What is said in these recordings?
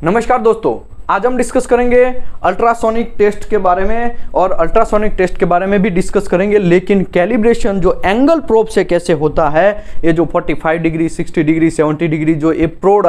नमस्कार दोस्तों, आज हम डिस्कस करेंगे अल्ट्रासोनिक टेस्ट के बारे में और अल्ट्रासोनिक टेस्ट के बारे में भी डिस्कस करेंगे। लेकिन कैलिब्रेशन जो एंगल प्रोब से कैसे होता है, ये जो 45 डिग्री 60 डिग्री 70 डिग्री जो ये प्रोब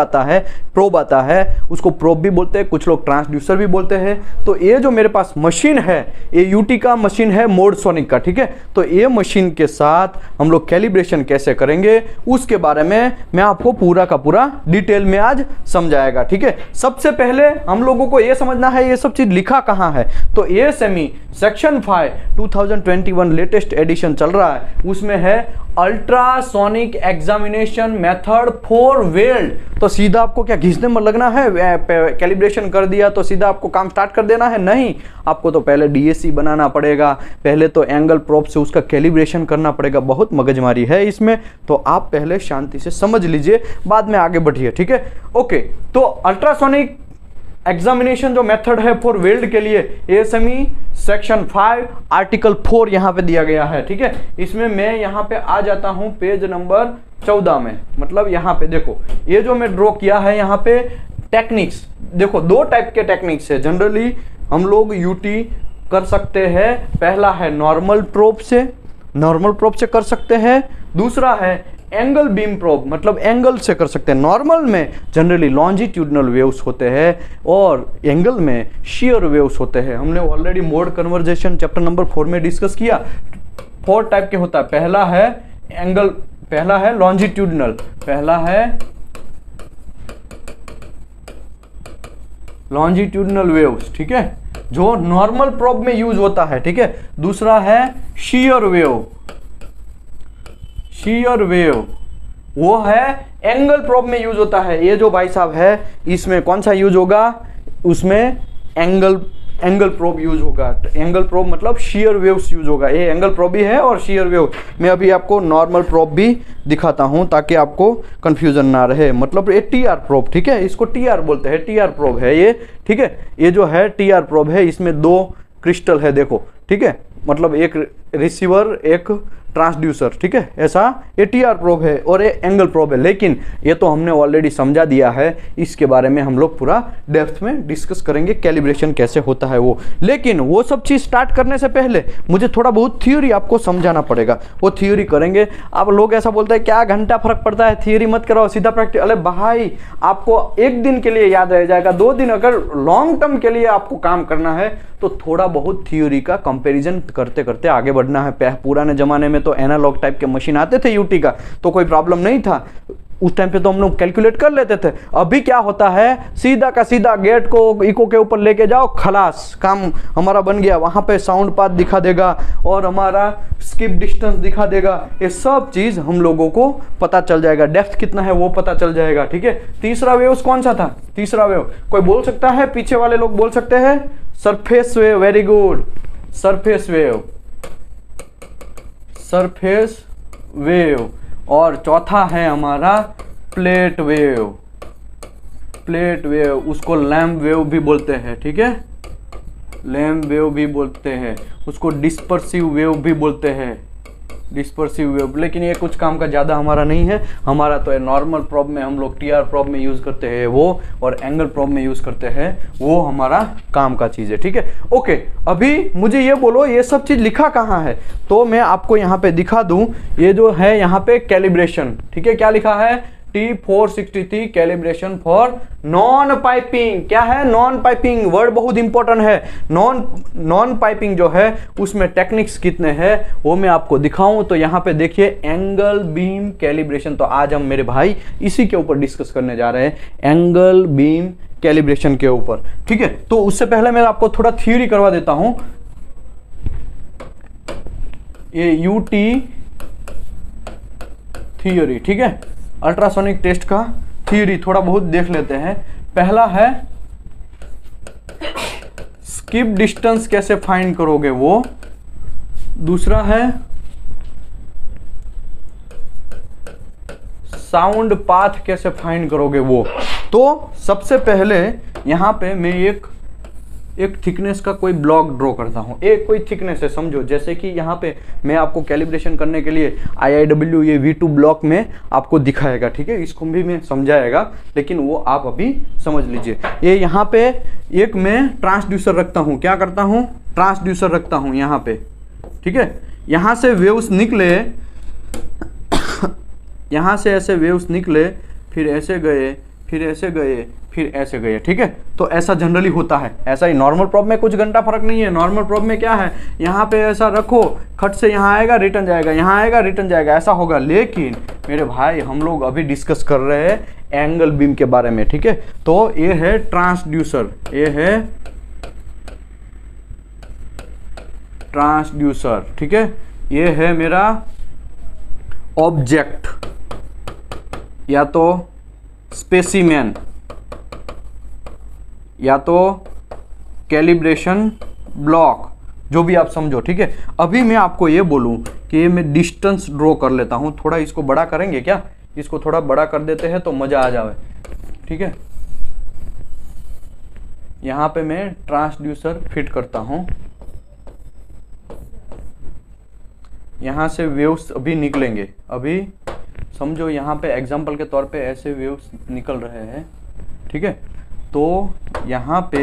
आता है उसको प्रोब भी बोलते हैं, कुछ लोग ट्रांसड्यूसर भी बोलते हैं। तो ये जो मेरे पास मशीन है ये यूटी का मशीन है, मोड सोनिक का, ठीक है। तो ये मशीन के साथ हम लोग कैलिब्रेशन कैसे करेंगे उसके बारे में मैं आपको पूरा का पूरा डिटेल में आज समझाएगा, ठीक है। सबसे पहले हम लोगों को ये समझना है ये सब चीज लिखा कहाँ है। तो ASME सेक्शन 5 2021 लेटेस्ट एडिशन चल रहा है, उसमें है ultrasonic examination method for weld. तो सीधा आपको क्या घिसने में लगना है, कैलिब्रेशन कर दिया तो सीधा आपको काम स्टार्ट कर देना है? नहीं, आपको तो पहले DSC बनाना पड़ेगा, पहले तो एंगल प्रोब से उसका कैलिब्रेशन करना पड़ेगा। बहुत मगजमारी है इसमें, तो आप पहले शांति से समझ लीजिए, बाद में आगे बढ़िए, ठीक है। ओके, तो अल्ट्रासोनिक एग्जामिनेशन जो मेथड है फॉर वेल्ड के लिए ASME सेक्शन 5 आर्टिकल 4 यहां पे दिया गया है, ठीक है। इसमें मैं यहां पे आ जाता हूं पेज नंबर 14 में। मतलब यहां पे देखो, ये जो मैं ड्रॉ किया है यहां पे टेक्निक्स देखो, दो टाइप के टेक्निक्स है जनरली हम लोग यूटी कर सकते हैं। पहला है नॉर्मल प्रोब से कर सकते हैं। दूसरा है एंगल बीम प्रोब, मतलब एंगल से कर सकते हैं। नॉर्मल में जनरली लॉन्जिट्यूडनल वेव्स होते हैं और एंगल में शेयर वेव्स होते हैं। हमने already mode conversation chapter number 4 में डिस्कस किया। 4 टाइप के होता है। पहला है लॉन्जिट्यूडनल वेव्स, ठीक है, जो नॉर्मल प्रोब में यूज होता है, ठीक है। दूसरा है शेयर वेव, वो है एंगल प्रोब में यूज होता है। ये जो भाई साहब है इसमें कौन सा यूज होगा, उसमें एंगल प्रोब यूज होगा। एंगल प्रोब मतलब शेयर वेव्स यूज होगा। ये एंगल प्रोब भी है और शेयर वेव। मैं अभी आपको नॉर्मल प्रोब भी दिखाता हूं ताकि आपको कंफ्यूजन ना रहे। मतलब ये TR प्रोब, ठीक है, इसको TR बोलते हैं, TR प्रोब है ये, ठीक है। ये जो है TR प्रोब है, इसमें 2 क्रिस्टल है देखो, ठीक है। मतलब एक रिसीवर एक ट्रांसड्यूसर, ठीक है, ऐसा ये TR प्रोब है और ये एंगल प्रोब है। लेकिन ये तो हमने ऑलरेडी समझा दिया है, इसके बारे में हम लोग पूरा डेप्थ में डिस्कस करेंगे कैलिब्रेशन कैसे होता है वो। लेकिन वो सब चीज स्टार्ट करने से पहले मुझे थोड़ा बहुत थ्योरी आपको समझाना पड़ेगा, वो थ्योरी करेंगे। आप लोग ऐसा बोलते हैं क्या घंटा फर्क पड़ता है, थ्योरी मत कराओ सीधा प्रैक्टिस। अरे भाई, आपको एक दिन के लिए याद रह जाएगा, 2 दिन, अगर लॉन्ग टर्म के लिए आपको काम करना है तो थोड़ा बहुत थ्योरी का कंपैरिजन करते करते आगे बढ़ना है। पुराने जमाने में तो एनालॉग टाइप के मशीन आते थे यूटी का, तो कोई प्रॉब्लम नहीं था, उस टाइम पे तो हम लोग कैलकुलेट कर लेते थे। अभी क्या होता है, सीधा का सीधा गेट को इको के ऊपर लेके जाओ, खलास, काम हमारा बन गया। वहां पे साउंड पाथ दिखा देगा और हमारा स्किप डिस्टेंस दिखा देगा। ये सब चीज हम लोगों को पता चल जाएगा, डेप्थ कितना है वो पता चल जाएगा, ठीक है। तीसरा वेव कौन सा था? तीसरा वेव कोई बोल सकता है? पीछे वाले लोग बोल सकते हैं surface wave. Very good, surface wave. और चौथा है हमारा प्लेट वेव, उसको लैम्प वेव भी बोलते हैं, ठीक है, लैम्प वेव भी बोलते हैं। उसको डिस्पर्सिव वेव भी बोलते हैं, डिस्पर्सिव वेव। लेकिन ये कुछ काम का ज़्यादा हमारा नहीं है। हमारा तो नॉर्मल प्रोब में हम लोग TR प्रोब में यूज़ करते हैं वो, और एंगल प्रोब में यूज़ करते हैं वो, हमारा काम का चीज़ है, ठीक है। ओके, अभी मुझे ये बोलो ये सब चीज़ लिखा कहाँ है, तो मैं आपको यहाँ पे दिखा दूँ। ये जो है यहाँ पे कैलिब्रेशन, ठीक है, क्या लिखा है, T463 calibration for non piping. क्या है नॉन पाइपिंग? वर्ड बहुत इंपॉर्टेंट है। नॉन पाइपिंग जो है उसमें टेक्निक्स कितने हैं वो मैं आपको दिखाऊं। तो यहाँ पे देखिए एंगल बीम कैलिब्रेशन। तो आज हम मेरे भाई इसी के ऊपर डिस्कस करने जा रहे हैं, एंगल बीम कैलिब्रेशन के ऊपर, ठीक है। तो उससे पहले मैं आपको थोड़ा थ्योरी करवा देता हूं। ये यूटी थ्योरी, ठीक है, अल्ट्रासोनिक टेस्ट का थ्योरी थोड़ा बहुत देख लेते हैं। पहला है स्किप डिस्टेंस कैसे फाइंड करोगे वो। दूसरा है साउंड पाथ कैसे फाइंड करोगे वो। तो सबसे पहले यहां पे मैं एक एक थिकनेस का कोई ब्लॉक ड्रॉ करता हूँ, एक कोई थिकनेस है समझो, जैसे कि यहाँ पे मैं आपको कैलिब्रेशन करने के लिए IIW ये V2 ब्लॉक में आपको दिखाएगा, ठीक है, इसको भी मैं समझाएगा, लेकिन वो आप अभी समझ लीजिए। ये यहाँ पे एक मैं ट्रांसड्यूसर रखता हूँ, क्या करता हूँ, ट्रांसड्यूसर रखता हूँ यहाँ पे, ठीक है। यहाँ से वेव्स निकले, यहाँ से ऐसे वेव्स निकले, फिर ऐसे गए, फिर ऐसे गए, फिर ऐसे गए, ठीक है। तो ऐसा जनरली होता है, ऐसा ही नॉर्मल प्रॉब में कुछ घंटा फर्क नहीं है। नॉर्मल प्रॉब में क्या है, यहाँ पे ऐसा रखो, खट से यहाँ आएगा रिटर्न जाएगा, यहाँ आएगा रिटर्न जाएगा, ऐसा होगा। लेकिन मेरे भाई हम लोग अभी डिस्कस कर रहे हैं एंगल बीम के बारे में, ठीक है। तो ये है ट्रांसड्यूसर, ये है ट्रांसड्यूसर, ठीक है। ये है मेरा ऑब्जेक्ट या तो स्पेसिमेन या तो कैलिब्रेशन ब्लॉक, जो भी आप समझो, ठीक है। अभी मैं आपको ये बोलूं कि मैं डिस्टेंस ड्रॉ कर लेता हूं, थोड़ा इसको बड़ा करेंगे क्या, इसको थोड़ा बड़ा कर देते हैं तो मजा आ जाए, ठीक है। यहां पे मैं ट्रांसड्यूसर फिट करता हूं, यहां से वेव्स अभी निकलेंगे, अभी समझो यहाँ पे एग्जाम्पल के तौर पे ऐसे वेव्स निकल रहे हैं, ठीक है। तो यहाँ पे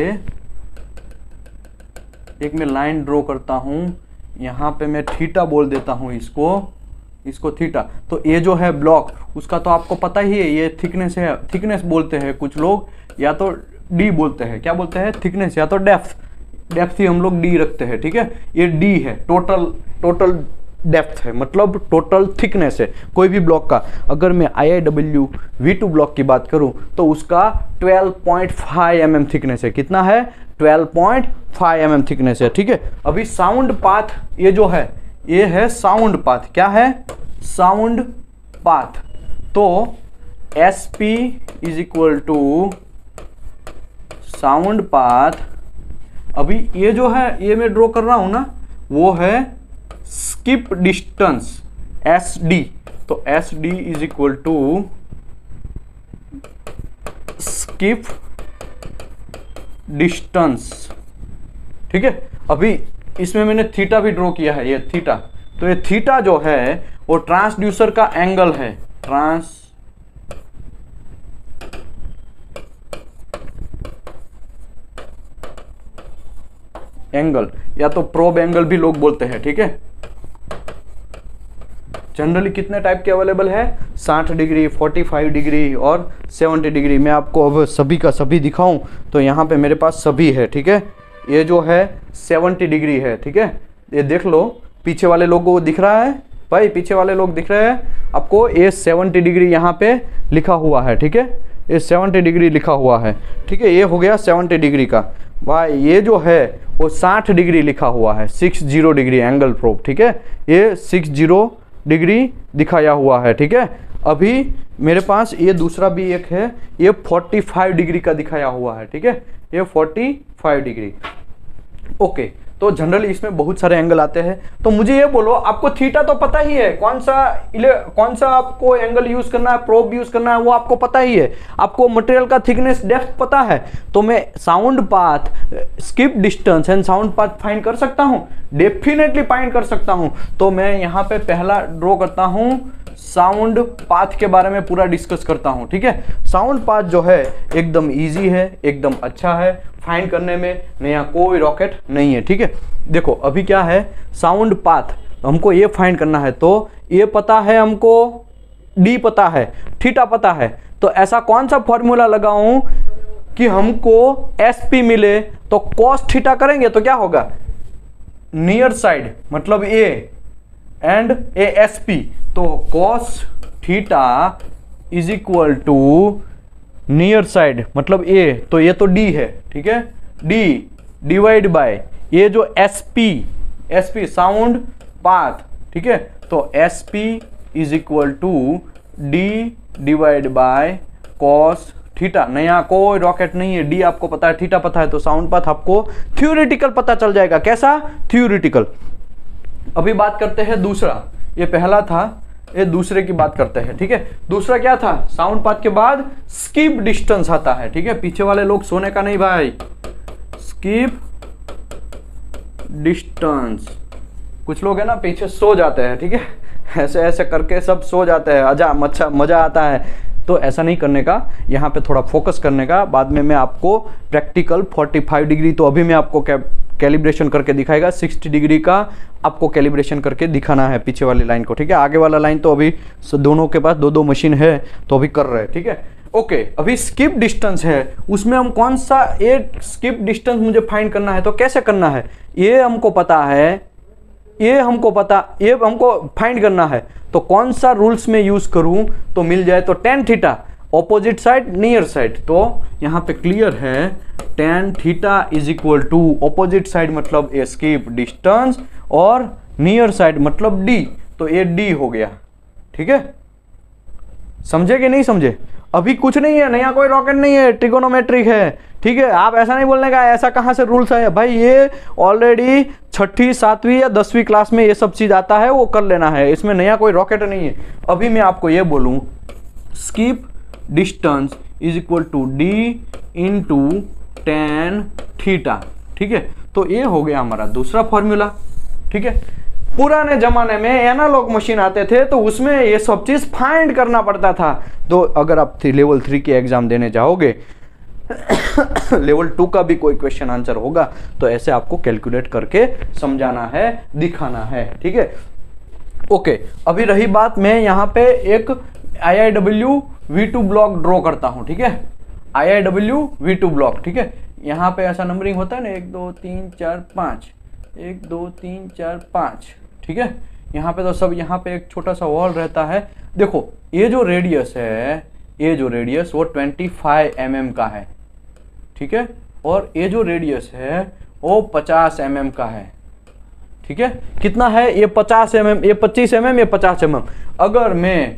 एक मैं लाइन ड्रॉ करता हूँ, यहाँ पे मैं थीटा बोल देता हूँ, इसको थीटा। तो ये जो है ब्लॉक, उसका तो आपको पता ही है, ये थिकनेस है, थिकनेस बोलते हैं कुछ लोग, या तो डी बोलते हैं, क्या बोलते हैं, थिकनेस, या तो डेप्थ ही हम लोग डी रखते हैं, ठीक है। ये डी है, टोटल डेप्थ है, मतलब टोटल थिकनेस है कोई भी ब्लॉक का। अगर मैं IIW V2 ब्लॉक की बात करूं तो उसका 12.5 mm थिकनेस है। कितना है, 12.5 mm थिकनेस है, ठीक है। अभी साउंड पाथ, ये जो है ये है साउंड पाथ, क्या है, साउंड पाथ। तो SP is equal to sound path. अभी ये जो है, ये मैं ड्रॉ कर रहा हूं ना, वो है स्किप डिस्टेंस SD। तो SD is equal to skip distance, ठीक है। अभी इसमें मैंने थीटा भी ड्रॉ किया है, ये थीटा। तो ये थीटा जो है वो ट्रांसड्यूसर का एंगल है, एंगल या तो प्रोब एंगल भी लोग बोलते हैं, ठीक है। जनरली कितने टाइप के अवेलेबल है, 60 डिग्री, 45 डिग्री और 70 डिग्री। मैं आपको अब सभी का सभी दिखाऊं तो यहाँ पे मेरे पास सभी है, ठीक है। ये जो है 70 डिग्री है, ठीक है। ये देख लो, पीछे वाले लोगों को दिख रहा है भाई, पीछे वाले लोग दिख रहे हैं आपको, ये 70 डिग्री यहाँ पे लिखा हुआ है, ठीक है। ये 70 डिग्री लिखा हुआ है, ठीक है। ये हो गया 70 डिग्री का। भाई ये जो है वो 60 डिग्री लिखा हुआ है, 60 डिग्री एंगल प्रोब, ठीक है। ये 60 डिग्री दिखाया हुआ है, ठीक है। अभी मेरे पास ये दूसरा भी एक है, ये 45 डिग्री का दिखाया हुआ है, ठीक है। ये 45 डिग्री, ओके। तो जनरली इसमें बहुत सारे एंगल आते हैं। तो मुझे ये बोलो, आपको थीटा तो पता ही है, कौन सा आपको एंगल यूज करना है, प्रोब यूज करना है, वो आपको पता ही है। आपको मटेरियल का थिकनेस, डेप्थ पता है। तो मैं sound path, skip distance and sound path find कर सकता हूं, डेफिनेटली फाइंड कर सकता हूं। तो मैं यहां पे पहला ड्रॉ करता हूं, साउंड पाथ के बारे में पूरा डिस्कस करता हूं, ठीक है। साउंड पाथ जो है एकदम इजी है, एकदम अच्छा है, फाइंड करने में नया कोई रॉकेट नहीं है, ठीक है। देखो अभी क्या है, साउंड पाथ हमको ये फाइंड करना है। तो ये पता है हमको, डी पता है, थीटा पता है। तो ऐसा कौन सा फॉर्मूला लगाऊं कि हमको SP मिले। तो कॉस थीटा करेंगे तो क्या होगा, नियर साइड मतलब ए एंड ASP। तो cos theta is equal to near side मतलब ए, तो ये तो डी है, ठीक है। डी डिवाइड बाय ये जो SP साउंड पाथ, ठीक है। तो SP is equal to D divide by cos theta. नया कोई रॉकेट नहीं है, डी आपको पता है, थीटा पता है, तो साउंड पाथ आपको थ्योरेटिकल पता चल जाएगा। कैसा, थ्योरेटिकल। अभी बात करते हैं दूसरा, ये पहला था, ये दूसरे की बात करते हैं, ठीक है। दूसरा क्या था, साउंड पाथ के बाद स्किप डिस्टेंस आता है, ठीक है। पीछे वाले लोग सोने का नहीं भाई, स्किप डिस्टेंस। कुछ लोग है ना पीछे सो जाते हैं, ठीक है, ऐसे ऐसे करके सब सो जाते हैं, अच्छा मजा आता है, तो ऐसा नहीं करने का, यहाँ पे थोड़ा फोकस करने का। बाद में मैं आपको प्रैक्टिकल 45 डिग्री तो अभी मैं आपको कैलिब्रेशन करके दिखाएगा, 60 डिग्री का आपको कैलिब्रेशन करके दिखाना है पीछे वाली लाइन को, ठीक है। आगे वाला लाइन तो अभी दोनों के पास दो मशीन है तो अभी कर रहे हैं, ठीक है। ओके, अभी स्किप डिस्टेंस है, उसमें हम कौन सा ये स्किप डिस्टेंस मुझे फाइंड करना है, तो कैसे करना है ये हमको पता है, ये हमको फाइंड करना है, तो कौन सा रूल्स में यूज करूं तो मिल जाए, तो tan theta opposite side near side, तो यहां पे क्लियर है tan theta is equal to opposite side मतलब ए स्किप डिस्टेंस और नियर साइड मतलब d, तो ये d हो गया, ठीक है। समझे कि नहीं समझे? अभी कुछ नहीं है, नया कोई रॉकेट नहीं है, ट्रिगोनोमेट्रिक है, ठीक है। आप ऐसा नहीं बोलने का ऐसा कहां से रूल्स है भाई, ये ऑलरेडी 6ठी 7वीं या 10वीं क्लास में ये सब चीज आता है, वो कर लेना है, इसमें नया कोई रॉकेट नहीं है। अभी मैं आपको ये बोलूं skip distance is equal to d into tan theta, ठीक है। तो ये हो गया हमारा दूसरा फॉर्मूला, ठीक है। पुराने जमाने में एनालॉग मशीन आते थे तो उसमें ये सब चीज फाइंड करना पड़ता था, तो अगर आप लेवल 3 के एग्जाम देने जाओगे लेवल 2 का भी कोई क्वेश्चन आंसर होगा तो ऐसे आपको कैलकुलेट करके समझाना है, दिखाना है, ठीक है। ओके, अभी रही बात, मैं यहाँ पे एक IIW V2 ब्लॉक ड्रॉ करता हूँ, ठीक है। IIW V2 ब्लॉक, ठीक है। यहाँ पे ऐसा नंबरिंग होता है ना 1 2 3 4 5, 1 2 3 4 5, ठीक है। यहाँ पे तो सब, यहाँ पे एक छोटा सा वॉल रहता है। देखो ये जो रेडियस है, ये जो रेडियस वो 25 mm का है, ठीक है, और ये जो रेडियस है वो 50 mm का है, ठीक है। कितना है ये 50 mm, ये 25 mm, ये 50 mm। अगर मैं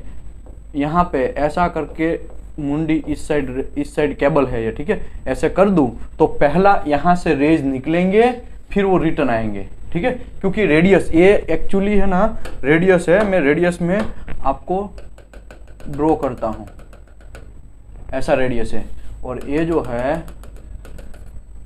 यहाँ पे ऐसा करके मुंडी इस साइड केबल है ये, ठीक है, ऐसे कर दूं तो पहला यहाँ से रेज निकलेंगे फिर वो रिटर्न आएंगे, ठीक है। क्योंकि रेडियस ये एक्चुअली है ना, रेडियस है, मैं रेडियस में आपको ड्रॉ करता हूँ, ऐसा रेडियस है, और ये जो है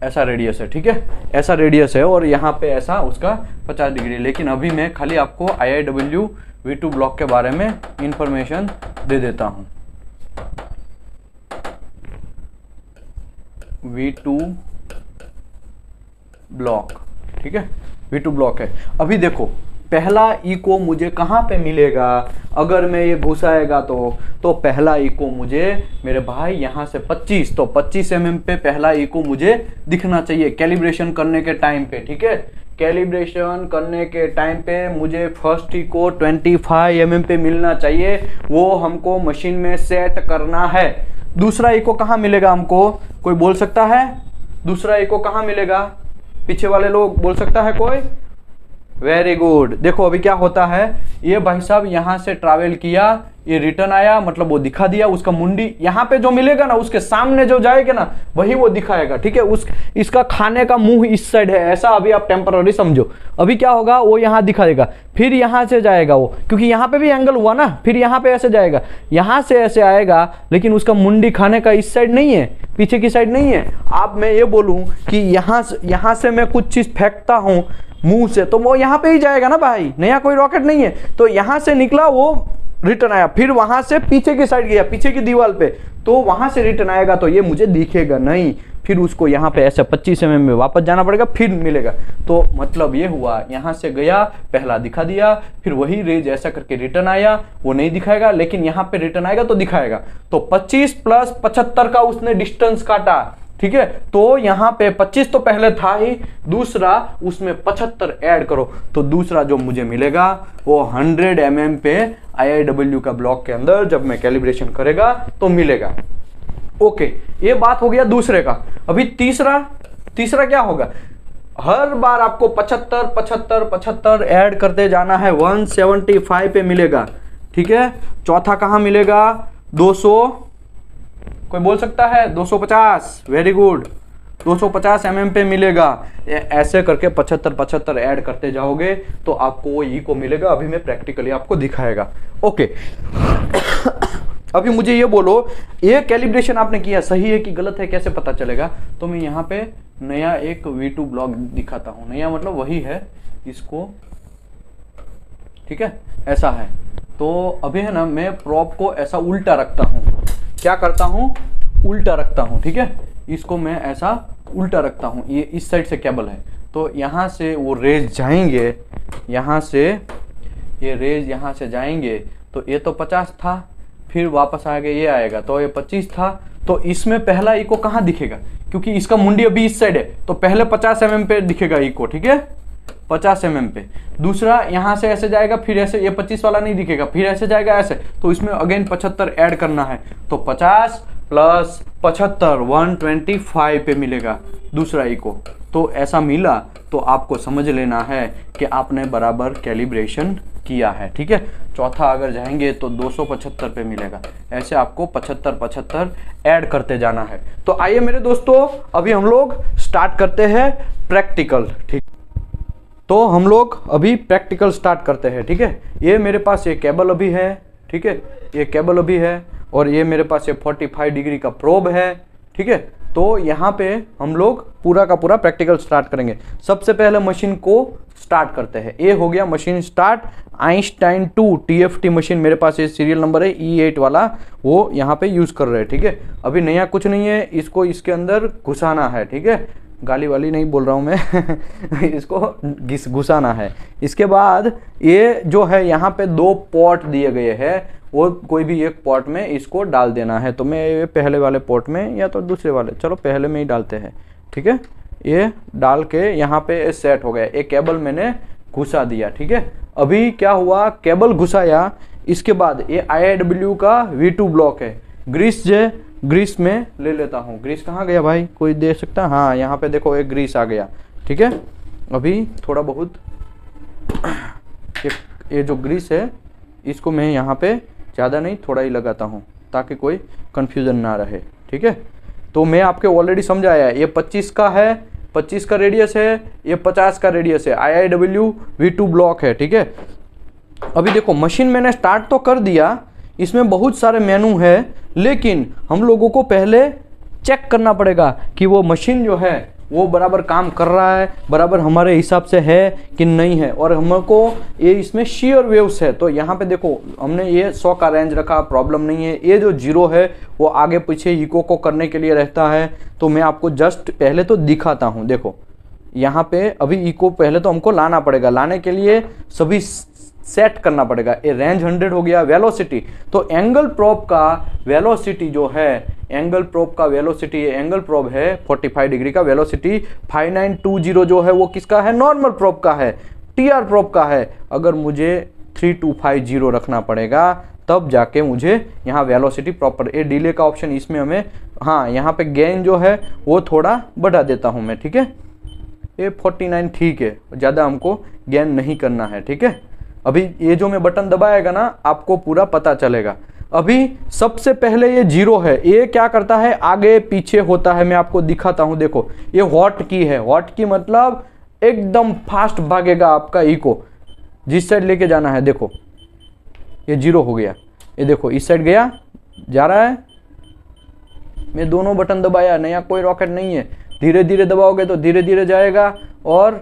ऐसा रेडियस है, ठीक है, ऐसा रेडियस है, और यहाँ पे ऐसा उसका 50 डिग्री। लेकिन अभी मैं खाली आपको IIW V2 ब्लॉक के बारे में इंफॉर्मेशन दे देता हूँ। V2 ब्लॉक, ठीक है, V2 ब्लॉक है। अभी देखो पहला इको मुझे कहाँ पे मिलेगा, अगर मैं ये घुसाएगा तो पहला इको मुझे मेरे भाई यहाँ से 25, तो 25 mm पे पहला इको मुझे दिखना चाहिए कैलिब्रेशन करने के टाइम पे, ठीक है। कैलिब्रेशन करने के टाइम पे मुझे फर्स्ट इको 25 mm पे मिलना चाहिए, वो हमको मशीन में सेट करना है। दूसरा इको कहाँ मिलेगा हमको, कोई बोल सकता है दूसरा इको कहाँ मिलेगा? पीछे वाले लोग बोल सकता है कोई? Very good. देखो अभी क्या होता है, ये भाई साहब यहाँ से ट्रैवल किया, ये रिटर्न आया, मतलब वो दिखा दिया, उसका मुंडी यहाँ पे जो मिलेगा ना उसके सामने जो जाएगा ना वही वो दिखाएगा, ठीक है। इसका खाने का मुंह इस साइड है, ऐसा अभी आप टेम्पररी समझो। अभी क्या होगा, वो यहाँ दिखाएगा, फिर यहाँ से जाएगा वो, क्योंकि यहाँ पे भी एंगल हुआ ना, फिर यहाँ पे ऐसे जाएगा, यहाँ से ऐसे आएगा, लेकिन उसका मुंडी खाने का इस साइड नहीं है, पीछे की साइड नहीं है। अब मैं ये बोलूँ कि यहाँ से मैं कुछ चीज फेंकता हूँ मुंह से, तो वो यहाँ पे ही जाएगा ना भाई, नया कोई रॉकेट नहीं है। तो यहाँ से निकला वो रिटर्न आया, फिर वहां से पीछे की साइड गया, पीछे की दीवार पे, तो वहां से रिटर्न आएगा, तो ये मुझे दिखेगा नहीं, फिर उसको यहाँ पे ऐसे 25 mm में वापस जाना पड़ेगा, फिर मिलेगा। तो मतलब ये हुआ, यहाँ से गया, पहला दिखा दिया, फिर वही रेज ऐसा करके रिटर्न आया, वो नहीं दिखाएगा, लेकिन यहाँ पे रिटर्न आएगा तो दिखाएगा। तो 25 + 75 का उसने डिस्टेंस काटा, ठीक है। तो यहाँ पे 25 तो पहले था ही, दूसरा उसमें 75 ऐड करो, तो दूसरा जो मुझे मिलेगा वो 100 mm पे IIW का ब्लॉक के अंदर जब मैं कैलिब्रेशन करेगा तो मिलेगा। ओके, ये बात हो गया दूसरे का। अभी तीसरा क्या होगा, हर बार आपको 75 ऐड करते जाना है, 175 पे मिलेगा, ठीक है। चौथा कहाँ मिलेगा, 200, कोई बोल सकता है 250, वेरी गुड, 250 mm पे मिलेगा। ऐसे करके 75 ऐड करते जाओगे तो आपको वो ई को मिलेगा। अभी मैं प्रैक्टिकली आपको दिखाएगा। ओके अभी मुझे ये बोलो, ये कैलिब्रेशन आपने किया सही है कि गलत है, कैसे पता चलेगा? तो मैं यहाँ पे नया एक V2 ब्लॉक दिखाता हूँ। नया मतलब वही है इसको, ठीक है, ऐसा है। तो अभी है ना, मैं प्रोब को ऐसा उल्टा रखता हूँ। क्या करता हूँ? उल्टा रखता हूँ, ठीक है। इसको मैं ऐसा उल्टा रखता हूँ। ये इस साइड से केबल है, तो यहाँ से वो रेज जाएंगे, यहाँ से ये रेज यहाँ से जाएंगे। तो ये तो 50 था, फिर वापस आगे ये आएगा, तो ये 25 था। तो इसमें पहला इको कहाँ दिखेगा? क्योंकि इसका मुंडी अभी इस साइड है, तो पहले 50 mm पे दिखेगा इको, ठीक है, 50 mm पे। दूसरा यहाँ से ऐसे जाएगा, फिर ऐसे, ये 25 वाला नहीं दिखेगा, फिर ऐसे जाएगा ऐसे, तो इसमें अगेन 75 ऐड करना है। तो 50 प्लस 75 125 पे मिलेगा दूसरा इको। तो ऐसा मिला तो आपको समझ लेना है कि आपने बराबर कैलिब्रेशन किया है, ठीक है। चौथा अगर जाएंगे तो 275 पे मिलेगा। ऐसे आपको 75 ऐड करते जाना है। तो आइए मेरे दोस्तों, अभी हम लोग स्टार्ट करते हैं प्रैक्टिकल, ठीक। तो हम लोग अभी प्रैक्टिकल स्टार्ट करते हैं, ठीक है। ये मेरे पास ये केबल अभी है, ठीक है, ये केबल अभी है, और ये मेरे पास ये 45 डिग्री का प्रोब है, ठीक है। तो यहाँ पे हम लोग पूरा का पूरा प्रैक्टिकल स्टार्ट करेंगे। सबसे पहले मशीन को स्टार्ट करते हैं। ये हो गया machine start. Einstein 2 TFT machine मेरे पास ये सीरियल नंबर है E8 वाला, वो यहाँ पे यूज कर रहे हैं, ठीक है। अभी नया कुछ नहीं है, इसको इसके अंदर घुसाना है, ठीक है। गाली वाली नहीं बोल रहा हूँ मैं इसको घुसाना है। इसके बाद ये जो है यहाँ पे 2 पॉट दिए गए हैं, वो कोई भी एक पॉट में इसको डाल देना है। तो मैं ये पहले वाले पॉट में या तो दूसरे वाले, चलो पहले में ही डालते हैं, ठीक है। ये डाल के यहाँ पे सेट हो गया। एक केबल मैंने घुसा दिया, ठीक है। अभी क्या हुआ, केबल घुसाया, इसके बाद ये IIW का V2 ब्लॉक है। ग्रीस में ले लेता हूँ। ग्रीस कहाँ गया भाई, कोई दे सकता? हाँ, यहाँ पे देखो एक ग्रीस आ गया, ठीक है। अभी थोड़ा बहुत ये जो ग्रीस है इसको मैं यहाँ पे ज़्यादा नहीं, थोड़ा ही लगाता हूँ ताकि कोई कंफ्यूजन ना रहे, ठीक है। तो मैं आपके ऑलरेडी समझाया, ये 25 का है, 25 का रेडियस है, ये 50 का रेडियस है, IIW V2 ब्लॉक है, ठीक है। अभी देखो मशीन मैंने स्टार्ट तो कर दिया, इसमें बहुत सारे मेनू है, लेकिन हम लोगों को पहले चेक करना पड़ेगा कि वो मशीन जो है वो बराबर काम कर रहा है, बराबर हमारे हिसाब से है कि नहीं है। और हमको ये इसमें शेयर वेव्स है, तो यहाँ पे देखो हमने ये 100 का रेंज रखा, प्रॉब्लम नहीं है। ये जो 0 है वो आगे पीछे इको को करने के लिए रहता है। तो मैं आपको जस्ट पहले तो दिखाता हूँ। देखो यहाँ पे अभी इको पहले तो हमको लाना पड़ेगा, लाने के लिए सभी सेट करना पड़ेगा। ये रेंज 100 हो गया। वेलोसिटी, तो एंगल प्रोब का वेलोसिटी जो है, एंगल प्रोब का वेलोसिटी, ये एंगल प्रोब है 45 डिग्री का। वेलोसिटी 5920 जो है वो किसका है? नॉर्मल प्रोब का है, TR प्रोब का है। अगर मुझे 3250 रखना पड़ेगा तब जाके मुझे यहाँ वेलोसिटी प्रॉपर। ये डिले का ऑप्शन इसमें हमें, हाँ यहाँ पे गेन जो है वो थोड़ा बढ़ा देता हूँ मैं, ठीक है। ये 49 ठीक है, ज़्यादा हमको गेन नहीं करना है, ठीक है। अभी ये जो मैं बटन दबाएगा ना, आपको पूरा पता चलेगा। अभी सबसे पहले ये 0 है, ये क्या करता है, आगे पीछे होता है। मैं आपको दिखाता हूं, देखो ये हॉट की है। हॉट की मतलब एकदम फास्ट भागेगा आपका इको, जिस साइड लेके जाना है। देखो ये 0 हो गया, ये देखो इस साइड गया, जा रहा है। मैं दोनों बटन दबाया, नया कोई रॉकेट नहीं है। धीरे धीरे दबाओगे तो धीरे धीरे जाएगा और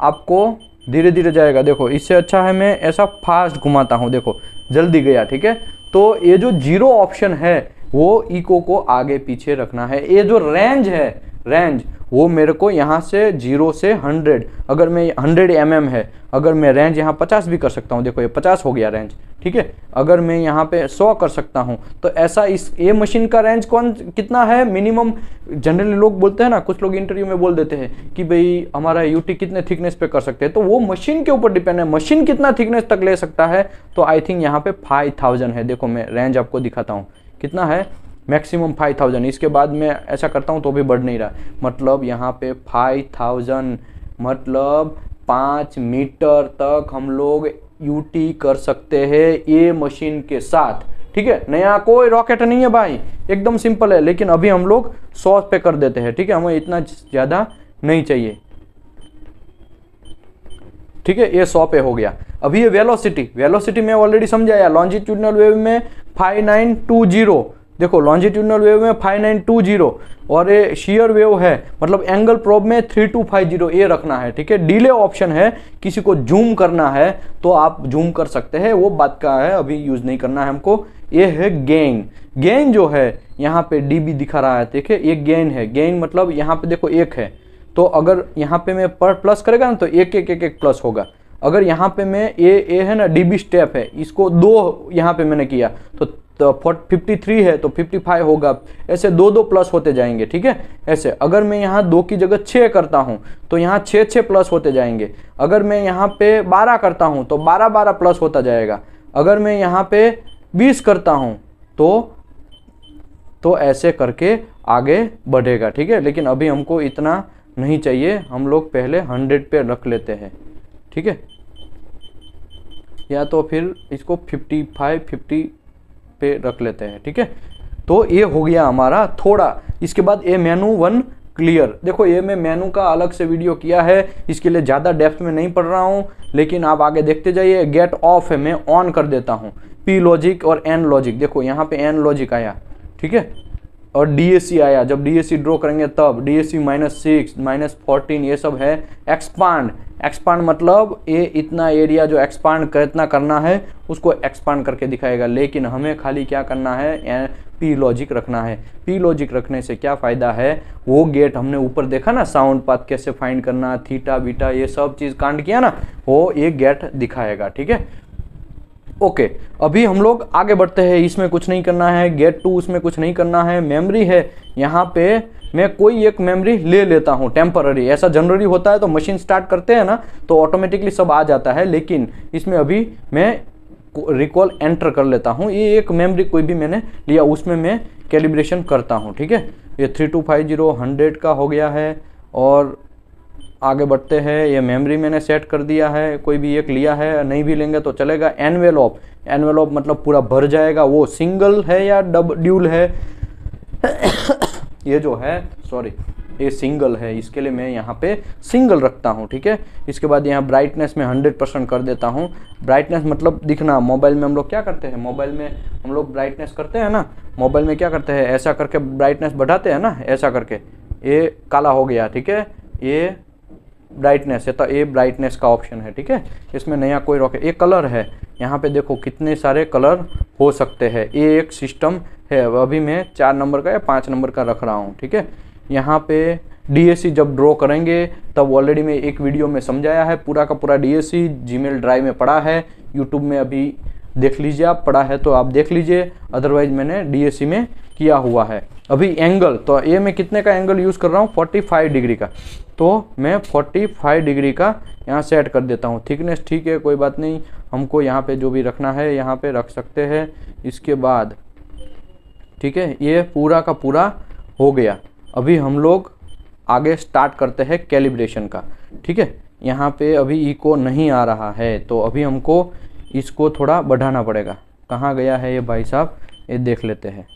आपको धीरे धीरे जाएगा। देखो इससे अच्छा है मैं ऐसा फास्ट घुमाता हूँ, देखो जल्दी गया, ठीक है। तो ये जो 0 ऑप्शन है वो इको को आगे पीछे रखना है। ये जो रेंज है, रेंज वो मेरे को यहाँ से 0 से 100, अगर मैं 100 mm है, अगर मैं रेंज यहाँ 50 भी कर सकता हूँ। देखो ये 50 हो गया रेंज, ठीक है। अगर मैं यहाँ पे 100 कर सकता हूँ, तो ऐसा इस ये मशीन का रेंज कितना है मिनिमम? जनरली लोग बोलते हैं ना, कुछ लोग इंटरव्यू में बोल देते हैं कि भाई हमारा यूटी कितने थिकनेस पे कर सकते हैं। तो वो मशीन के ऊपर डिपेंड है, मशीन कितना थिकनेस तक ले सकता है। तो आई थिंक यहाँ पे 5000 है। देखो मैं रेंज आपको दिखाता हूँ कितना है, मैक्सिमम 5000। इसके बाद मैं ऐसा करता हूँ तो भी बढ़ नहीं रहा, मतलब यहाँ पे 5000 मतलब 5 मीटर तक हम लोग यूटी कर सकते हैं ये मशीन के साथ, ठीक है। नया कोई रॉकेट नहीं है भाई, एकदम सिंपल है। लेकिन अभी हम लोग 100 पे कर देते हैं, ठीक है, हमें इतना ज़्यादा नहीं चाहिए, ठीक है। ये 100 पे हो गया। अभी ये वेलोसिटी, वेलोसिटी मैं ऑलरेडी समझाया, लॉन्जिट्यूडनल वेव में 5920, देखो लॉन्जिट्यूडनल वेव में 5920 और ये शेयर वेव है, मतलब एंगल प्रोब में 3250 ये रखना है, ठीक है। डिले ऑप्शन है, किसी को जूम करना है तो आप जूम कर सकते हैं, वो बात का है, अभी यूज नहीं करना है हमको। ये है गेन, गेन जो है यहाँ पे डीबी दिखा रहा है, देखिए ये गेन है, गेन मतलब यहाँ पे देखो एक है, तो अगर यहाँ पे मैं पर प्लस करेगा ना तो एक एक एक एक प्लस होगा। अगर यहाँ पे मैं ए है ना डीबी स्टेप है, इसको 2 यहाँ पे मैंने किया तो 53 है तो 55 होगा, ऐसे 2 प्लस होते जाएंगे, ठीक है। ऐसे अगर मैं यहाँ 2 की जगह 6 करता हूँ तो यहाँ 6 प्लस होते जाएंगे। अगर मैं यहाँ पे 12 करता हूँ तो 12 प्लस होता जाएगा। अगर मैं यहाँ पे 20 करता हूँ तो ऐसे करके आगे बढ़ेगा, ठीक है। लेकिन अभी हमको इतना नहीं चाहिए, हम लोग पहले 100 पे रख लेते हैं, ठीक है, या तो फिर इसको 50 पे रख लेते हैं, ठीक है। तो ये हो गया हमारा थोड़ा। इसके बाद ये मेनू 1 क्लियर। देखो ये मैं मेनू का अलग से वीडियो किया है, इसके लिए ज़्यादा डेप्थ में नहीं पढ़ रहा हूँ, लेकिन आप आगे देखते जाइए। गेट ऑफ है, मैं ऑन कर देता हूँ। पी लॉजिक और एन लॉजिक, देखो यहाँ पे एन लॉजिक आया, ठीक है, और डीएसी आया, जब डीएसी ड्रॉ करेंगे तब डीएसी -6 -14 ये सब है। एक्सपांड, एक्सपांड मतलब ये इतना एरिया जो एक्सपांड कितना करना है उसको एक्सपांड करके दिखाएगा, लेकिन हमें खाली क्या करना है, पी लॉजिक रखना है। पी लॉजिक रखने से क्या फ़ायदा है, वो गेट हमने ऊपर देखा ना, साउंड पाथ कैसे फाइंड करना, थीटा बीटा ये सब चीज़ कांड किया ना, वो ये गेट दिखाएगा, ठीक है। ओके, अभी हम लोग आगे बढ़ते हैं। इसमें कुछ नहीं करना है, गेट टू उसमें कुछ नहीं करना है। मेमोरी है, यहाँ पे मैं कोई एक मेमोरी ले लेता हूँ टेम्पररी, ऐसा जनरली होता है तो मशीन स्टार्ट करते हैं ना तो ऑटोमेटिकली सब आ जाता है, लेकिन इसमें अभी मैं रिकॉल एंटर कर लेता हूँ। ये एक मेमोरी कोई भी मैंने लिया, उसमें मैं कैलिब्रेशन करता हूँ, ठीक है। ये 3250 100 का हो गया है। और आगे बढ़ते हैं, ये मेमोरी मैंने सेट कर दिया है, कोई भी एक लिया है, नहीं भी लेंगे तो चलेगा। एनवेलॉप, एनवेलॉप मतलब पूरा भर जाएगा, वो सिंगल है या ड्यूल है ये जो है सॉरी ये सिंगल है, इसके लिए मैं यहाँ पे सिंगल रखता हूँ, ठीक है। इसके बाद यहाँ ब्राइटनेस में 100% कर देता हूँ। ब्राइटनेस मतलब दिखना, मोबाइल में हम लोग क्या करते हैं, मोबाइल में हम लोग ब्राइटनेस करते हैं ना, मोबाइल में क्या करते हैं, ऐसा करके ब्राइटनेस बढ़ाते हैं ना, ऐसा करके ये काला हो गया, ठीक है, ये ब्राइटनेस है, तो ये ब्राइटनेस का ऑप्शन है, ठीक है। इसमें नया कोई रॉकेट, ये कलर है, यहाँ पे देखो कितने सारे कलर हो सकते हैं, ये एक सिस्टम है। अभी मैं 4 नंबर का या 5 नंबर का रख रहा हूँ, ठीक है। यहाँ पे डीएसी जब ड्रॉ करेंगे तब ऑलरेडी मैं एक वीडियो में समझाया है, पूरा का पूरा डीएसी जीमेल ड्राइव में पड़ा है, यूट्यूब में अभी देख लीजिए, आप पढ़ा है तो आप देख लीजिए, अदरवाइज मैंने डीएसी में किया हुआ है। अभी एंगल, तो ये मैं कितने का एंगल यूज़ कर रहा हूँ, 45 डिग्री का, तो मैं 45 डिग्री का यहाँ सेट कर देता हूँ। थिकनेस ठीक है, कोई बात नहीं, हमको यहाँ पे जो भी रखना है यहाँ पे रख सकते हैं। इसके बाद ठीक है, ये पूरा का पूरा हो गया। अभी हम लोग आगे स्टार्ट करते हैं कैलिब्रेशन का, ठीक है। यहाँ पे अभी इको नहीं आ रहा है, तो अभी हमको इसको थोड़ा बढ़ाना पड़ेगा। कहाँ गया है ये भाई साहब, ये देख लेते हैं।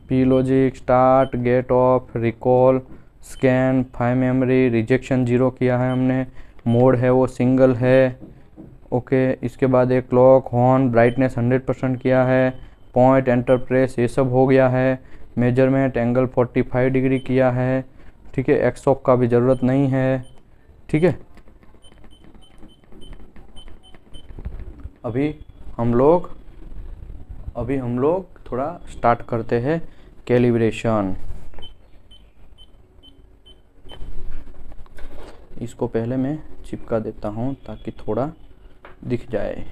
P logic, start, gate off, recall, scan, 5 memory, rejection 0 किया है हमने, मोड है वो सिंगल है, ओके। इसके बाद एक क्लॉक, हॉर्न, ब्राइटनेस 100% किया है, पॉइंट, एंटर प्रेस ये सब हो गया है। मेजरमेंट, एंगल 45 डिग्री किया है, ठीक है। एक्सऑफ का भी ज़रूरत नहीं है, ठीक है। अभी हम लोग थोड़ा स्टार्ट करते हैं कैलिब्रेशन। इसको पहले मैं चिपका देता हूँ ताकि थोड़ा दिख जाए।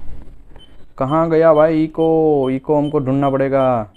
कहाँ गया भाई इको हमको ढूंढना पड़ेगा।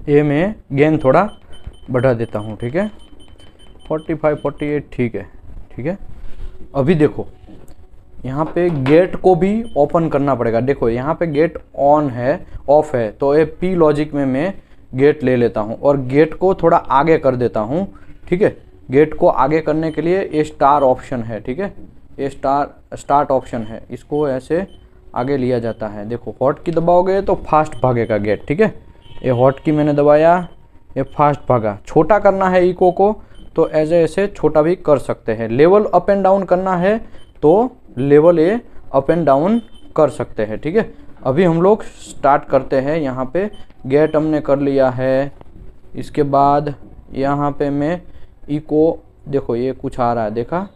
ए में गेन थोड़ा बढ़ा देता हूँ, ठीक है, 45 48 ठीक है, ठीक है। अभी देखो यहाँ पे गेट को भी ओपन करना पड़ेगा। देखो यहाँ पे गेट ऑन है, ऑफ है, तो ये पी लॉजिक में मैं गेट ले लेता हूँ और गेट को थोड़ा आगे कर देता हूँ, ठीक है। गेट को आगे करने के लिए ये स्टार ऑप्शन है, ठीक है, ये स्टार्ट ऑप्शन है, इसको ऐसे आगे लिया जाता है। देखो हॉट की दबाओगे तो फास्ट भागेगा गेट, ठीक है। ये हॉट की मैंने दबाया, ये फास्ट भागा। छोटा करना है इको को तो ऐसे छोटा भी कर सकते हैं। लेवल अप एंड डाउन करना है तो लेवल ये अप एंड डाउन कर सकते हैं, ठीक है। अभी हम लोग स्टार्ट करते हैं। यहाँ पे गेट हमने कर लिया है। इसके बाद यहाँ पे मैं इको, देखो ये कुछ आ रहा है, देखा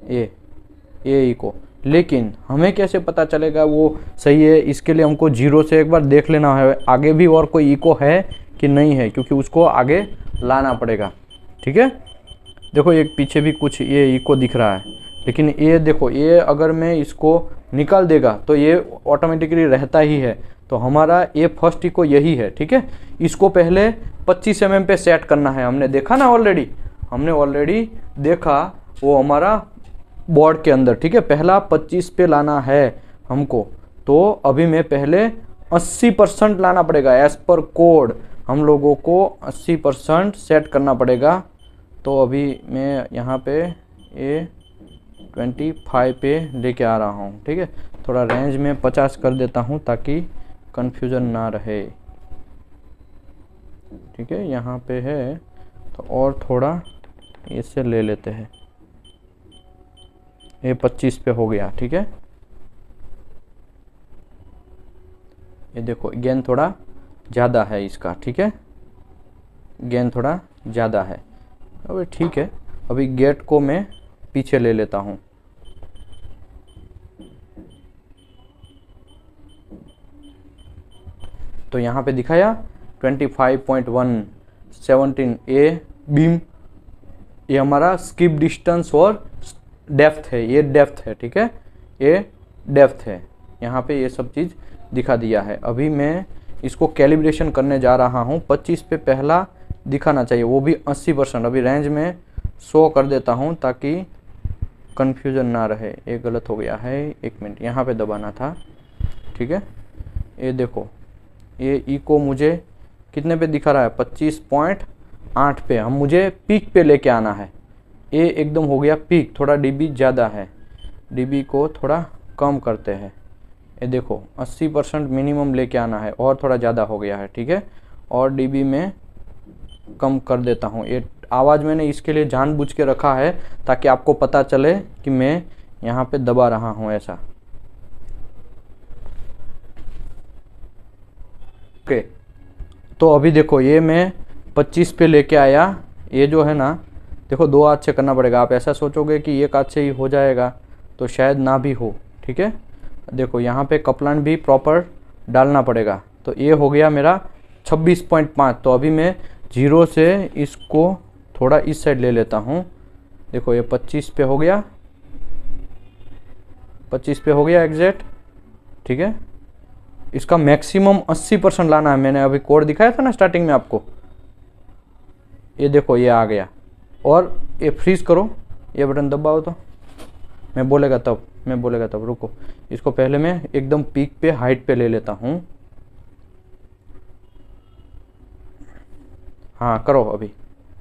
ये इको, लेकिन हमें कैसे पता चलेगा वो सही है? इसके लिए हमको 0 से एक बार देख लेना है आगे भी और कोई इको है कि नहीं है, क्योंकि उसको आगे लाना पड़ेगा, ठीक है। देखो एक पीछे भी कुछ ये इको दिख रहा है, लेकिन ये देखो ये अगर मैं इसको निकाल देगा तो ये ऑटोमेटिकली रहता ही है। तो हमारा ये फर्स्ट इको यही है, ठीक है। इसको पहले 25 mm पे सेट करना है। हमने देखा ना ऑलरेडी देखा वो हमारा बोर्ड के अंदर, ठीक है। पहला 25 पे लाना है हमको, तो अभी मैं पहले 80% लाना पड़ेगा। एज पर कोड हम लोगों को 80% सेट करना पड़ेगा। तो अभी मैं यहाँ पे ये 25 पे लेके आ रहा हूँ, ठीक है। थोड़ा रेंज में 50 कर देता हूँ ताकि कंफ्यूजन ना रहे, ठीक है। यहाँ पे है तो और थोड़ा इससे ले लेते हैं। ये 25 पे हो गया, ठीक है। ये देखो गेन थोड़ा ज़्यादा है इसका, ठीक है, गेन थोड़ा ज़्यादा है। अभी ठीक है। अभी गेट को मैं पीछे ले लेता हूँ। तो यहाँ पे दिखाया 25.1 17 ए बीम, ये हमारा स्किप डिस्टेंस और डेप्थ है, ये डेप्थ है, ठीक है, ये डेप्थ है। यहाँ पे ये सब चीज़ दिखा दिया है। अभी मैं इसको कैलिब्रेशन करने जा रहा हूँ। 25 पे पहला दिखाना चाहिए, वो भी 80%। अभी रेंज में 100 कर देता हूँ ताकि कन्फ्यूजन ना रहे। ये गलत हो गया है, 1 मिनट, यहाँ पे दबाना था, ठीक है। ये देखो ये इको मुझे कितने पे दिखा रहा है? 25.8 पे। हम मुझे पीक पे लेके आना है। ये एकदम हो गया पीक, थोड़ा डीबी ज़्यादा है, डीबी को थोड़ा कम करते हैं। ये देखो 80% मिनिमम लेके आना है और थोड़ा ज़्यादा हो गया है, ठीक है। और डीबी में कम कर देता हूँ। ये आवाज़ मैंने इसके लिए जानबूझ के रखा है ताकि आपको पता चले कि मैं यहाँ पे दबा रहा हूँ ऐसा, ओके। तो अभी देखो ये मैं 25 पे लेके आया। ये जो है ना, देखो 2 हाथ से करना पड़ेगा। आप ऐसा सोचोगे कि एक हाथ से ही हो जाएगा तो शायद ना भी हो, ठीक है। देखो यहाँ पे कपलान भी प्रॉपर डालना पड़ेगा। तो ये हो गया मेरा 26.5। तो अभी मैं 0 से इसको थोड़ा इस साइड ले लेता हूँ। देखो ये 25 पे हो गया, 25 पे हो गया एग्जैक्ट, ठीक है। इसका मैक्सिमम 80% लाना है। मैंने अभी कोड दिखाया था ना स्टार्टिंग में आपको, ये देखो ये आ गया। और ये फ्रीज करो, ये बटन दबाओ तो मैं बोलेगा तब रुको। इसको पहले मैं एकदम पीक पे हाइट पे ले लेता हूँ। हाँ करो, अभी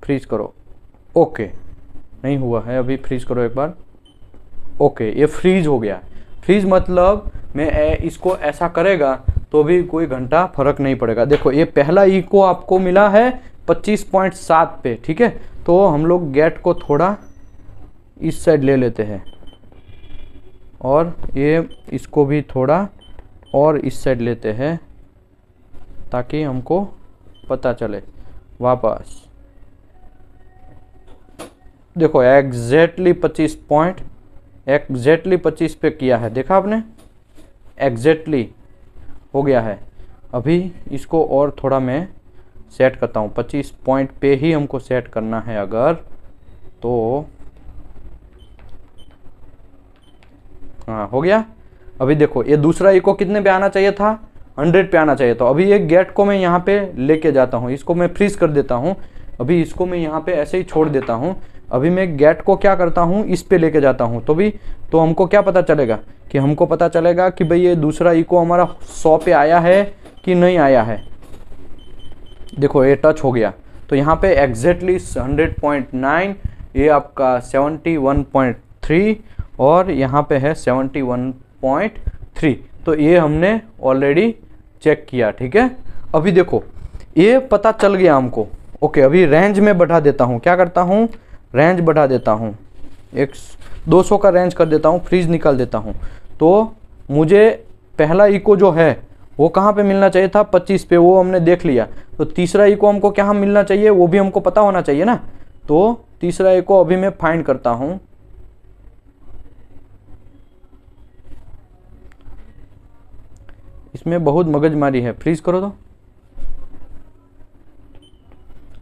फ्रीज करो, ओके। नहीं हुआ है, अभी फ्रीज करो एक बार, ओके। ये फ्रीज हो गया। फ्रीज मतलब मैं इसको ऐसा करेगा तो भी कोई घंटा फर्क नहीं पड़ेगा। देखो ये पहला इको आपको मिला है 25.7 पे, ठीक है। तो हम लोग गेट को थोड़ा इस साइड ले लेते हैं और ये इसको भी थोड़ा और इस साइड लेते हैं ताकि हमको पता चले। वापस देखो एग्जैक्टली 25 पे किया है, देखा आपने, एग्जैक्टली हो गया है। अभी इसको और थोड़ा मैं सेट करता हूँ। 25 पॉइंट पे ही हमको सेट करना है अगर, तो हाँ हो गया। अभी देखो ये दूसरा इको कितने पे आना चाहिए था? 100 पे आना चाहिए। तो अभी ये गेट को मैं यहाँ पे लेके जाता हूँ, इसको मैं फ्रीज कर देता हूँ। अभी इसको मैं यहाँ पे ऐसे ही छोड़ देता हूँ। अभी मैं गेट को क्या करता हूँ, इस पे लेके जाता हूँ। तो हमको क्या पता चलेगा कि हमको पता चलेगा कि भाई ये दूसरा इको हमारा 100 पे आया है कि नहीं आया है। देखो ये टच हो गया, तो यहाँ पे एग्जैक्टली 100.9, ये आपका 71.3 और यहाँ पे है 71.3। तो ये हमने ऑलरेडी चेक किया, ठीक है। अभी देखो ये पता चल गया हमको। ओके, अभी रेंज में बढ़ा देता हूँ, क्या करता हूँ, रेंज बढ़ा देता हूँ, 200 का रेंज कर देता हूँ, फ्रीज निकाल देता हूँ। तो मुझे पहला इको जो है वो कहाँ पे मिलना चाहिए था, 25 पे, वो हमने देख लिया। तो तीसरा इको हमको कहाँ मिलना चाहिए वो भी हमको पता होना चाहिए ना। तो तीसरा इको अभी मैं फाइंड करता हूँ। इसमें बहुत मगजमारी है, फ्रीज करो तो।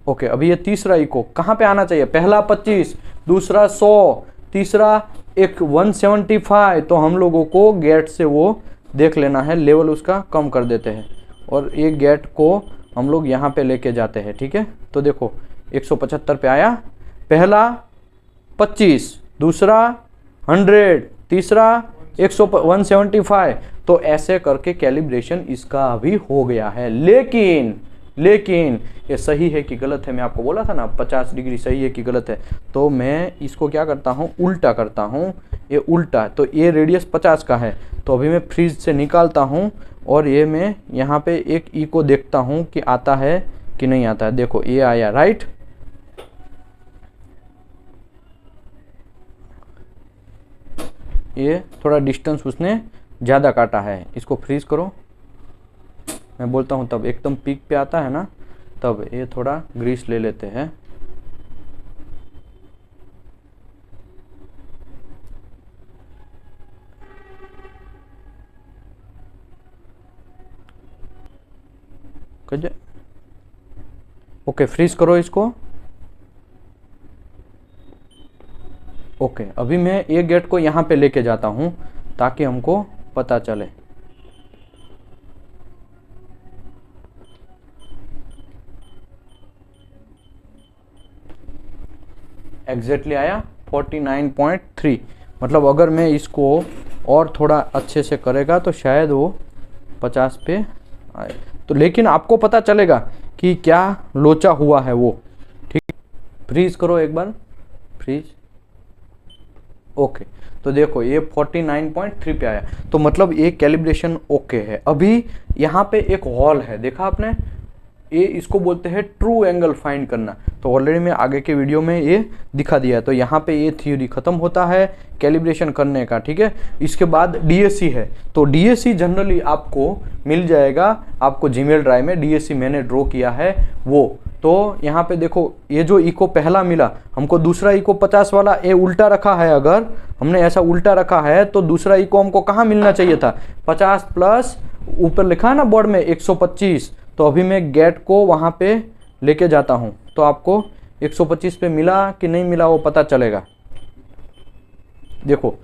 ओके, अभी ये तीसरा इको कहाँ पे आना चाहिए, पहला 25, दूसरा 100, तीसरा एक 175। तो हम लोगों को गेट से वो देख लेना है, लेवल उसका कम कर देते हैं और ये गेट को हम लोग यहाँ पे लेके जाते हैं, ठीक है। तो देखो 175 पे आया, पहला 25, दूसरा 100, तीसरा 175। तो ऐसे करके कैलिब्रेशन इसका अभी हो गया है। लेकिन ये सही है कि गलत है, मैं आपको बोला था ना 50 डिग्री सही है कि गलत है। तो मैं इसको क्या करता हूँ, उल्टा करता हूँ, ये उल्टा। तो ये रेडियस 50 का है, तो अभी मैं फ्रीज से निकालता हूँ और ये मैं यहाँ पे एक ई को देखता हूँ कि आता है कि नहीं आता है। देखो ये आया, राइट। ये थोड़ा डिस्टेंस उसने ज़्यादा काटा है, इसको फ्रीज करो। मैं बोलता हूँ तब एकदम पीक पे आता है ना, तब ये थोड़ा ग्रीस ले लेते हैं। ओके, फ्रीज करो इसको। ओके, अभी मैं ये गेट को यहाँ पे लेके जाता हूँ ताकि हमको पता चले। एग्जैक्टली आया 49.3। मतलब अगर मैं इसको और थोड़ा अच्छे से करेगा तो शायद वो 50 पे आए। तो लेकिन आपको पता चलेगा कि क्या लोचा हुआ है वो, ठीक। फ्रीज करो एक बार, फ्रीज। ओके, तो देखो ये 49.3 पे आया, तो मतलब ये कैलिब्रेशन ओके है। अभी यहाँ पे एक हॉल है, देखा आपने, ये इसको बोलते हैं ट्रू एंगल फाइंड करना। तो ऑलरेडी मैं आगे के वीडियो में ये दिखा दिया है। तो यहाँ पे ये थ्योरी खत्म होता है कैलिब्रेशन करने का, ठीक है। इसके बाद डीएससी है, तो डीएससी जनरली आपको मिल जाएगा, आपको जीमेल ड्राइव में डीएससी मैंने ड्रॉ किया है वो। तो यहाँ पे देखो ये जो इको पहला मिला हमको, दूसरा इको 50 वाला ये उल्टा रखा है। अगर हमने ऐसा उल्टा रखा है तो दूसरा इको हमको कहाँ मिलना चाहिए था, 50 प्लस ऊपर लिखा है ना बोर्ड में 125। तो अभी मैं गेट को वहाँ पे लेके जाता हूँ, तो आपको 125 पे मिला कि नहीं मिला वो पता चलेगा। देखो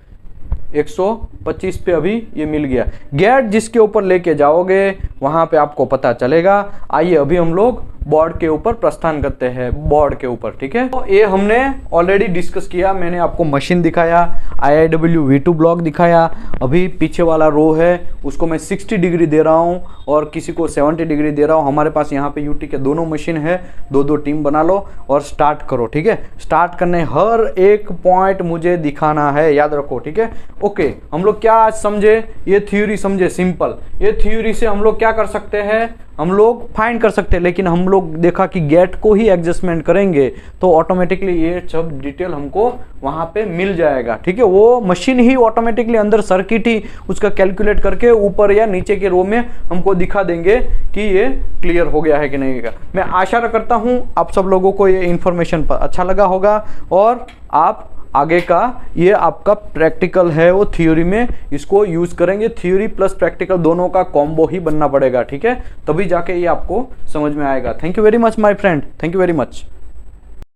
125 पे अभी ये मिल गया। गेट जिसके ऊपर लेके जाओगे वहाँ पे आपको पता चलेगा। आइए अभी हम लोग बोर्ड के ऊपर प्रस्थान करते हैं, बोर्ड के ऊपर, ठीक है। तो ये हमने ऑलरेडी डिस्कस किया, मैंने आपको मशीन दिखाया, IIW V2 ब्लॉक दिखाया। अभी पीछे वाला रो है उसको मैं 60 डिग्री दे रहा हूँ और किसी को 70 डिग्री दे रहा हूँ। हमारे पास यहाँ पे यूटी के दोनों मशीन है, दो टीम बना लो और स्टार्ट करो, ठीक है। स्टार्ट करने हर एक पॉइंट मुझे दिखाना है, याद रखो, ठीक है। ओके, हम लोग क्या आज समझे, ये थ्योरी समझे, सिंपल। ये थ्योरी से हम लोग क्या कर सकते हैं, हम लोग फाइंड कर सकते हैं। लेकिन हम लोग देखा कि गेट को ही एडजस्टमेंट करेंगे तो ऑटोमेटिकली ये सब डिटेल हमको वहाँ पे मिल जाएगा, ठीक है। वो मशीन ही ऑटोमेटिकली अंदर सर्किट ही उसका कैलकुलेट करके ऊपर या नीचे के रो में हमको दिखा देंगे कि ये क्लियर हो गया है कि नहीं। मैं आशा करता हूँ आप सब लोगों को ये इन्फॉर्मेशन अच्छा लगा होगा और आप आगे का ये आपका प्रैक्टिकल है वो थ्योरी में इसको यूज करेंगे। थ्योरी प्लस प्रैक्टिकल दोनों का कॉम्बो ही बनना पड़ेगा, ठीक है, तभी जाके ये आपको समझ में आएगा। Thank you very much my friend, thank you very much.